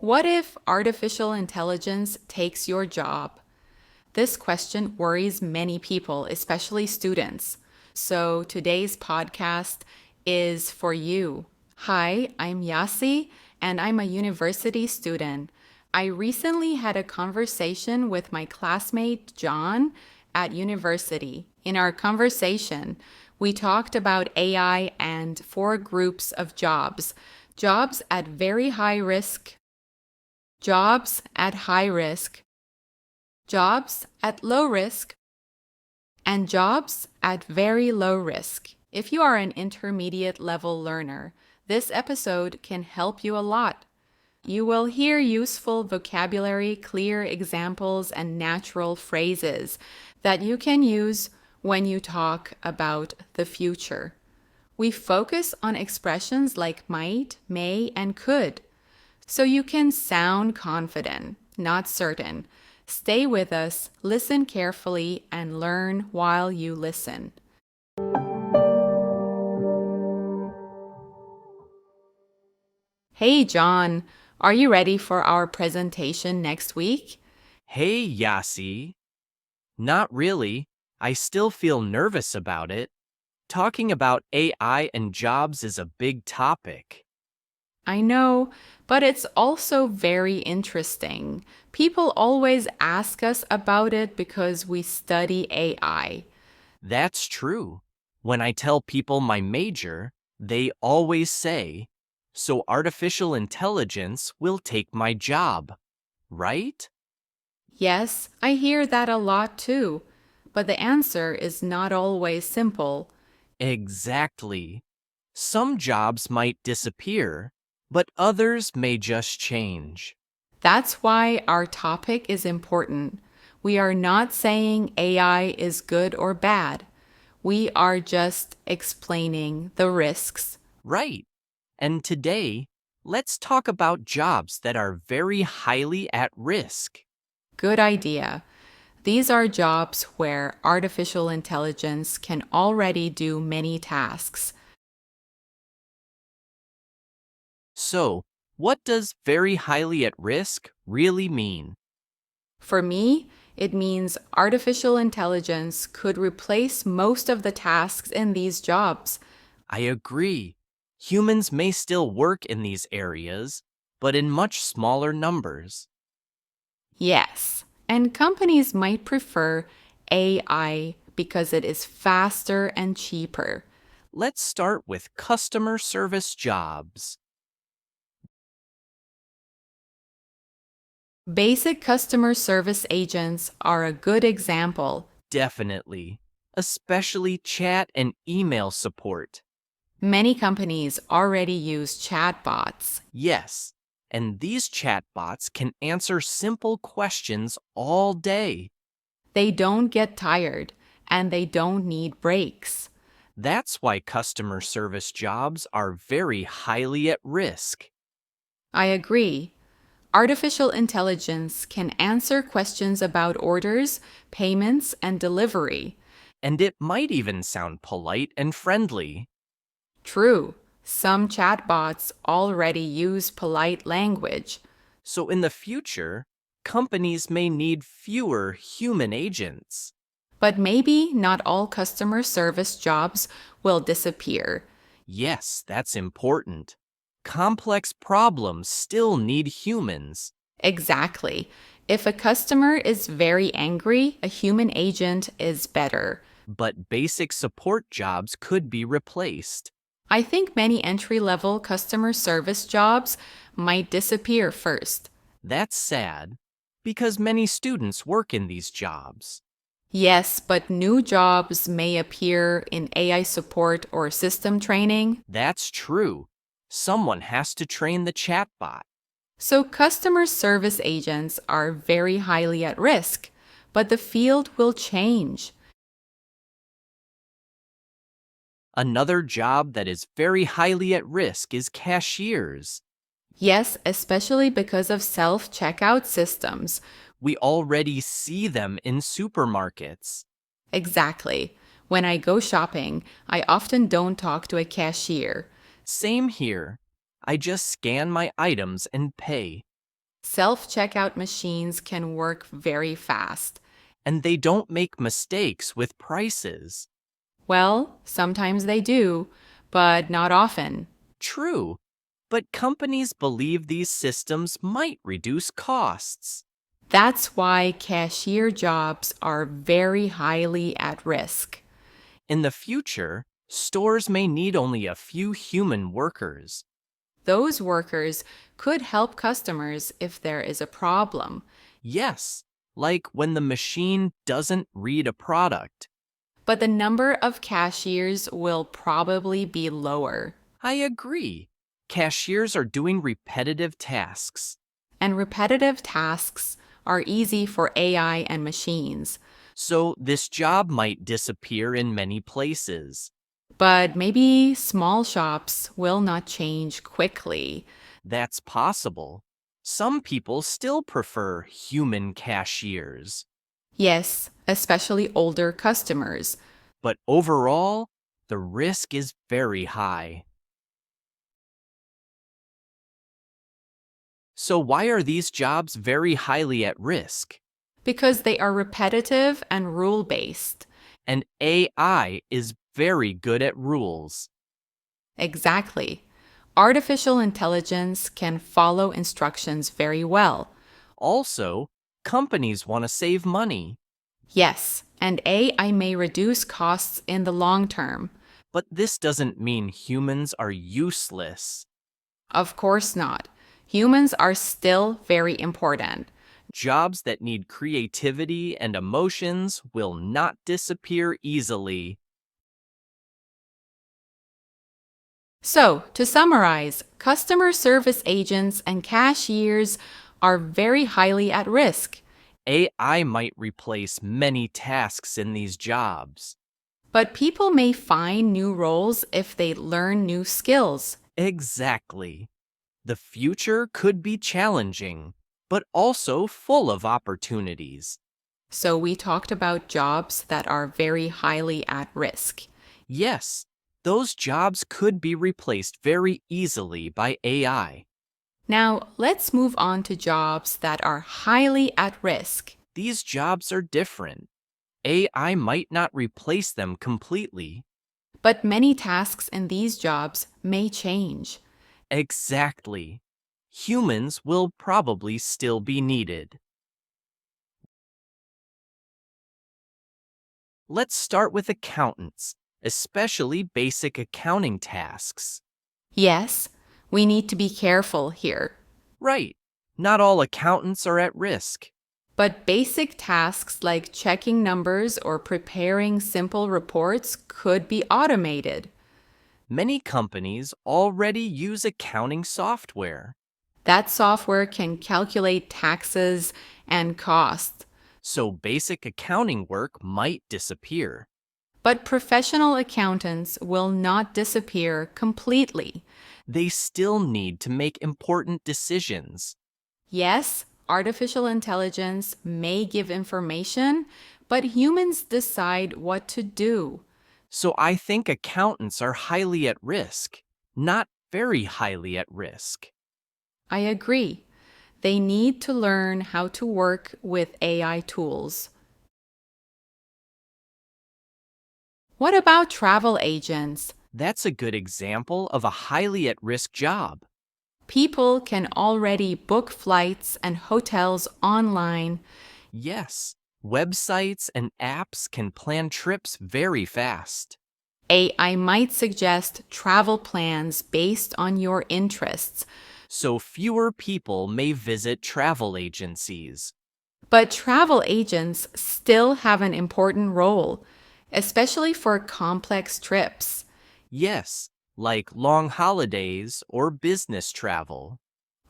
What if artificial intelligence takes your job? This question worries many people, especially students. So today's podcast is for you. Hi, I'm Yasi, and I'm a university student. I recently had a conversation with my classmate John at university. In our conversation, we talked about AI and four groups of jobs: jobs at very high risk, jobs at high risk, jobs at low risk, and jobs at very low risk. If you are an intermediate level learner, this episode can help you a lot. You will hear useful vocabulary, clear examples, and natural phrases that you can use when you talk about the future. We focus on expressions like might, may, and could, so you can sound confident, not certain. Stay with us, listen carefully, and learn while you listen. Hey, John, are you ready for our presentation next week? Hey, Yasi. Not really. I still feel nervous about it. Talking about AI and jobs is a big topic. I know, but it's also very interesting. People always ask us about it because we study AI. That's true. When I tell people my major, they always say, "So artificial intelligence will take my job," right? Yes, I hear that a lot too, but the answer is not always simple. Exactly. Some jobs might disappear, but others may just change. That's why our topic is important. We are not saying AI is good or bad. We are just explaining the risks. Right. And today, let's talk about jobs that are very highly at risk. Good idea. These are jobs where artificial intelligence can already do many tasks. So, what does very highly at risk really mean? For me, it means artificial intelligence could replace most of the tasks in these jobs. I agree. Humans may still work in these areas, but in much smaller numbers. Yes, and companies might prefer AI because it is faster and cheaper. Let's start with customer service jobs. Basic customer service agents are a good example. Definitely, especially chat and email support. Many companies already use chatbots. Yes, and these chatbots can answer simple questions all day. They don't get tired and they don't need breaks. That's why customer service jobs are very highly at risk. I agree. Artificial intelligence can answer questions about orders, payments, and delivery. And it might even sound polite and friendly. True, some chatbots already use polite language. So in the future, companies may need fewer human agents. But maybe not all customer service jobs will disappear. Yes, that's important. Complex problems still need humans. Exactly. If a customer is very angry, a human agent is better. But basic support jobs could be replaced. I think many entry-level customer service jobs might disappear first. That's sad, because many students work in these jobs. Yes, but new jobs may appear in AI support or system training. That's true. Someone has to train the chatbot. So customer service agents are very highly at risk, but the field will change. Another job that is very highly at risk is cashiers. Yes, especially because of self-checkout systems. We already see them in supermarkets. Exactly. When I go shopping, I often don't talk to a cashier. Same here. I just scan my items and pay. Self-checkout machines can work very fast. And they don't make mistakes with prices. Well, sometimes they do, but not often. True, but companies believe these systems might reduce costs. That's why cashier jobs are very highly at risk. In the future, stores may need only a few human workers. Those workers could help customers if there is a problem. Yes, like when the machine doesn't read a product. But the number of cashiers will probably be lower. I agree. Cashiers are doing repetitive tasks. And repetitive tasks are easy for AI and machines. So this job might disappear in many places. But maybe small shops will not change quickly. That's possible. Some people still prefer human cashiers. Yes, especially older customers. But overall, the risk is very high. So why are these jobs very highly at risk? Because they are repetitive and rule-based. And AI is very good at rules. Exactly. Artificial intelligence can follow instructions very well. Also, companies want to save money. Yes, and AI may reduce costs in the long term. But this doesn't mean humans are useless. Of course not. Humans are still very important. Jobs that need creativity and emotions will not disappear easily. So, to summarize, customer service agents and cashiers are very highly at risk. AI might replace many tasks in these jobs. But people may find new roles if they learn new skills. Exactly. The future could be challenging, but also full of opportunities. So, we talked about jobs that are very highly at risk. Yes, those jobs could be replaced very easily by AI. Now, let's move on to jobs that are highly at risk. These jobs are different. AI might not replace them completely. But many tasks in these jobs may change. Exactly. Humans will probably still be needed. Let's start with accountants, especially basic accounting tasks. Yes, we need to be careful here. Right. Not all accountants are at risk. But basic tasks like checking numbers or preparing simple reports could be automated. Many companies already use accounting software. That software can calculate taxes and costs. So basic accounting work might disappear. But professional accountants will not disappear completely. They still need to make important decisions. Yes, artificial intelligence may give information, but humans decide what to do. So I think accountants are highly at risk, not very highly at risk. I agree. They need to learn how to work with AI tools. What about travel agents? That's a good example of a highly at risk job. People can already book flights and hotels online. Yes, websites and apps can plan trips very fast. AI might suggest travel plans based on your interests. So fewer people may visit travel agencies. But travel agents still have an important role, especially for complex trips. Yes, like long holidays or business travel.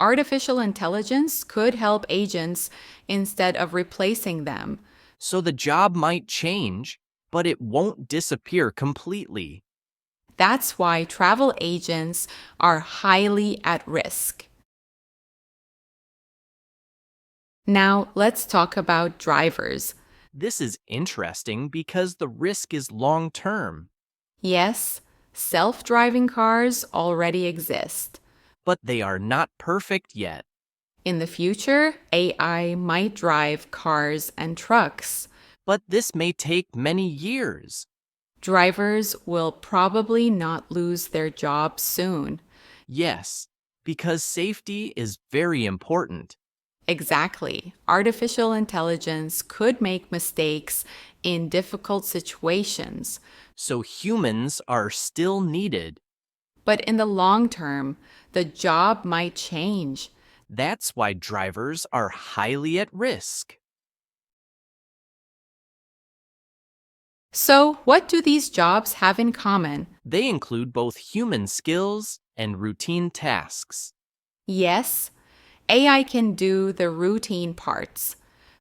Artificial intelligence could help agents instead of replacing them. So the job might change, but it won't disappear completely. That's why travel agents are highly at risk. Now, let's talk about drivers. This is interesting because the risk is long term, Yes, self-driving cars already exist. but they are not perfect yet. In the future, AI might drive cars and trucks. But this may take many years. Drivers will probably not lose their jobs soon. Yes, because safety is very important. Exactly. Artificial intelligence could make mistakes in difficult situations, So humans are still needed. but in the long term, the job might change. That's why drivers are highly at risk. So, what do these jobs have in common? They include both human skills and routine tasks. Yes, AI can do the routine parts.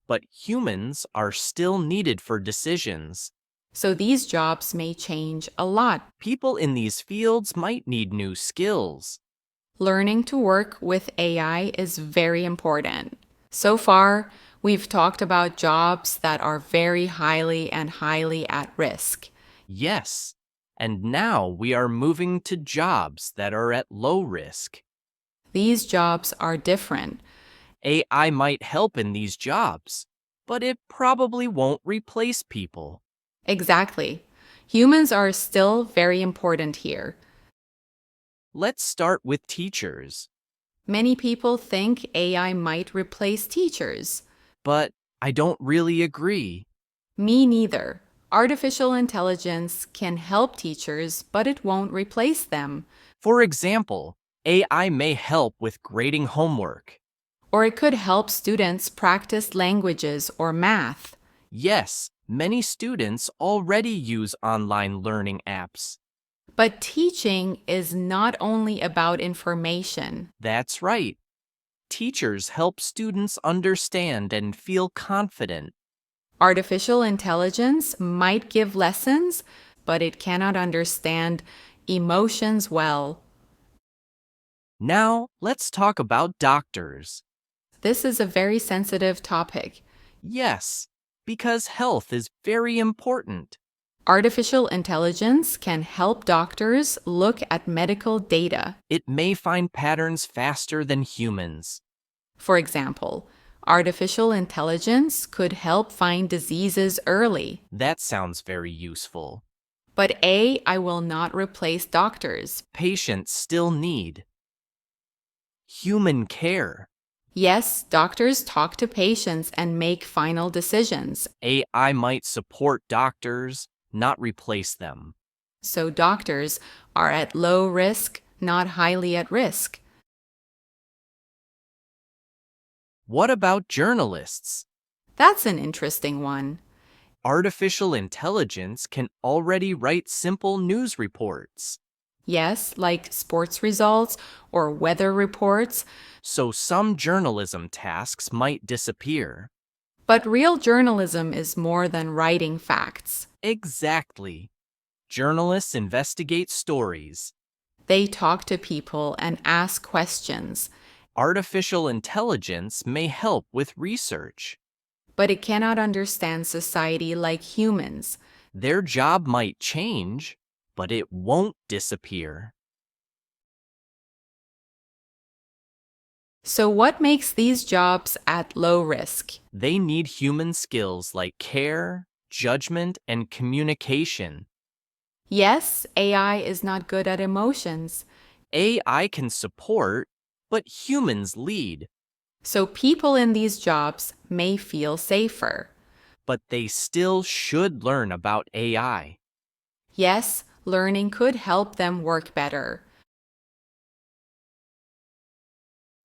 But humans are still needed for decisions. So, these jobs may change a lot. People in these fields might need new skills. Learning to work with AI is very important. So far, we've talked about jobs that are very highly at risk. Yes, and now we are moving to jobs that are at low risk. These jobs are different. AI might help in these jobs, but it probably won't replace people. Exactly. Humans are still very important here. Let's start with teachers. Many people think AI might replace teachers. But I don't really agree. Me neither. Artificial intelligence can help teachers, but it won't replace them. For example, AI may help with grading homework. Or it could help students practice languages or math. Yes, many students already use online learning apps. But teaching is not only about information. That's right. Teachers help students understand and feel confident. Artificial intelligence might give lessons, but it cannot understand emotions well. Now, let's talk about doctors. This is a very sensitive topic. Yes, because health is very important. Artificial intelligence can help doctors look at medical data. It may find patterns faster than humans. For example, artificial intelligence could help find diseases early. That sounds very useful. But AI will not replace doctors. Patients still need human care. Yes, doctors talk to patients and make final decisions. AI might support doctors, not replace them. So doctors are at low risk, not highly at risk. What about journalists? That's an interesting one. Artificial intelligence can already write simple news reports. Yes, like sports results or weather reports, So some journalism tasks might disappear. but real journalism is more than writing facts. Exactly. Journalists investigate stories. They talk to people and ask questions, Artificial intelligence may help with research. but it cannot understand society like humans. Their job might change, but it won't disappear. So, what makes these jobs at low risk? They need human skills like care, judgment, and communication. Yes, AI is not good at emotions. AI can support, but humans lead. So, people in these jobs may feel safer. But they still should learn about AI. Yes, learning could help them work better.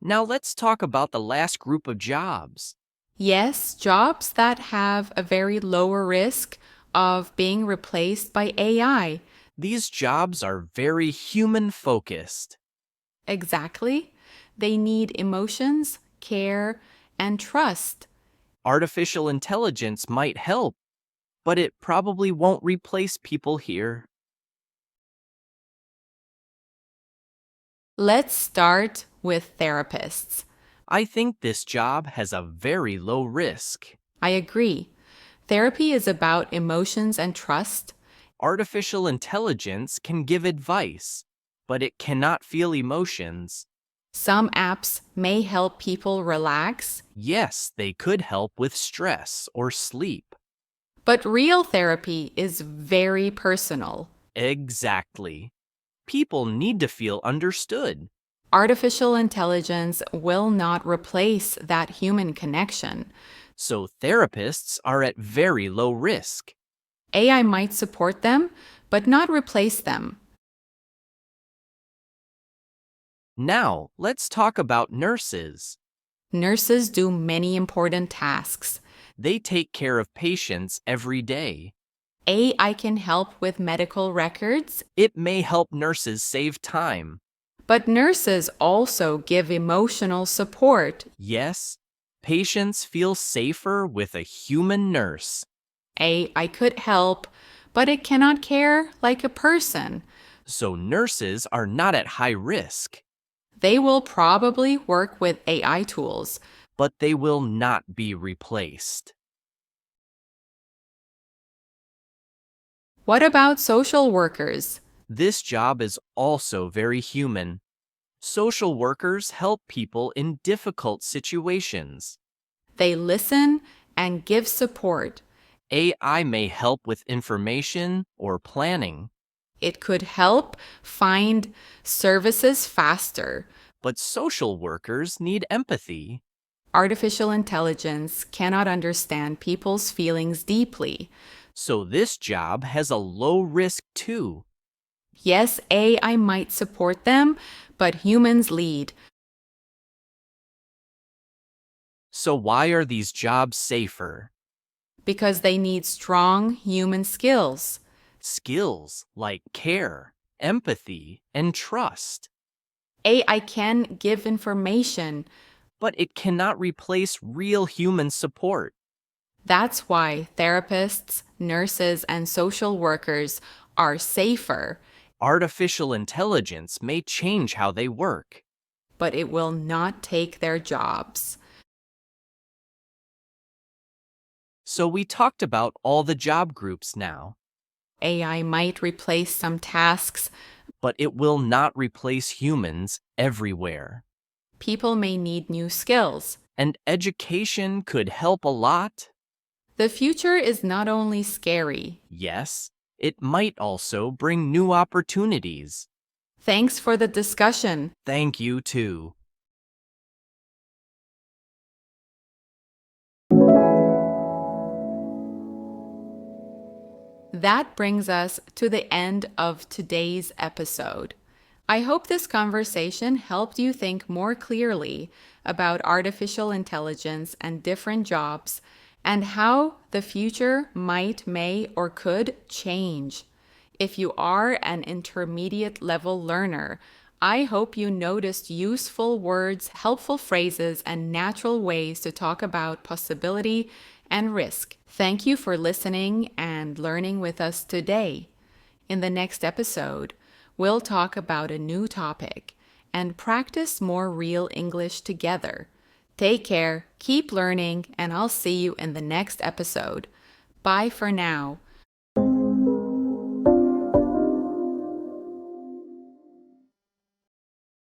Now let's talk about the last group of jobs. Yes, jobs that have a very lower risk of being replaced by AI. These jobs are very human-focused. Exactly. They need emotions, care, and trust. Artificial intelligence might help, but it probably won't replace people here. Let's start with therapists. I think this job has a very low risk. I agree. Therapy is about emotions and trust. Artificial intelligence can give advice, but it cannot feel emotions. Some apps may help people relax, Yes, they could help with stress or sleep. but real therapy is very personal. Exactly. People need to feel understood. Artificial intelligence will not replace that human connection. So therapists are at very low risk. AI might support them, but not replace them. Now, let's talk about nurses. Nurses do many important tasks. They take care of patients every day. AI can help with medical records, It may help nurses save time. but nurses also give emotional support. Yes, patients feel safer with a human nurse. AI could help, but it cannot care like a person. So nurses are not at high risk, They will probably work with AI tools. but they will not be replaced. What about social workers? This job is also very human. Social workers help people in difficult situations. They listen and give support. AI may help with information or planning, It could help find services faster. but social workers need empathy. Artificial intelligence cannot understand people's feelings deeply. So this job has a low risk too. Yes, AI might support them, but humans lead. So why are these jobs safer? Because they need strong human skills. Skills like care, empathy, and trust. AI can give information. But it cannot replace real human support. That's why therapists, nurses, and social workers are safer, Artificial intelligence may change how they work. but it will not take their jobs. So we talked about all the job groups now, AI might replace some tasks. but it will not replace humans everywhere. People may need new skills. And education could help a lot. The future is not only scary. Yes, it might also bring new opportunities. Thanks for the discussion. Thank you too. That brings us to the end of today's episode. I hope this conversation helped you think more clearly about artificial intelligence and different jobs and how the future might, may, or could change. If you are an intermediate level learner, I hope you noticed useful words, helpful phrases, and natural ways to talk about possibility and risk. Thank you for listening and learning with us today. In the next episode, we'll talk about a new topic and practice more real English together. Take care, keep learning, and I'll see you in the next episode. Bye for now.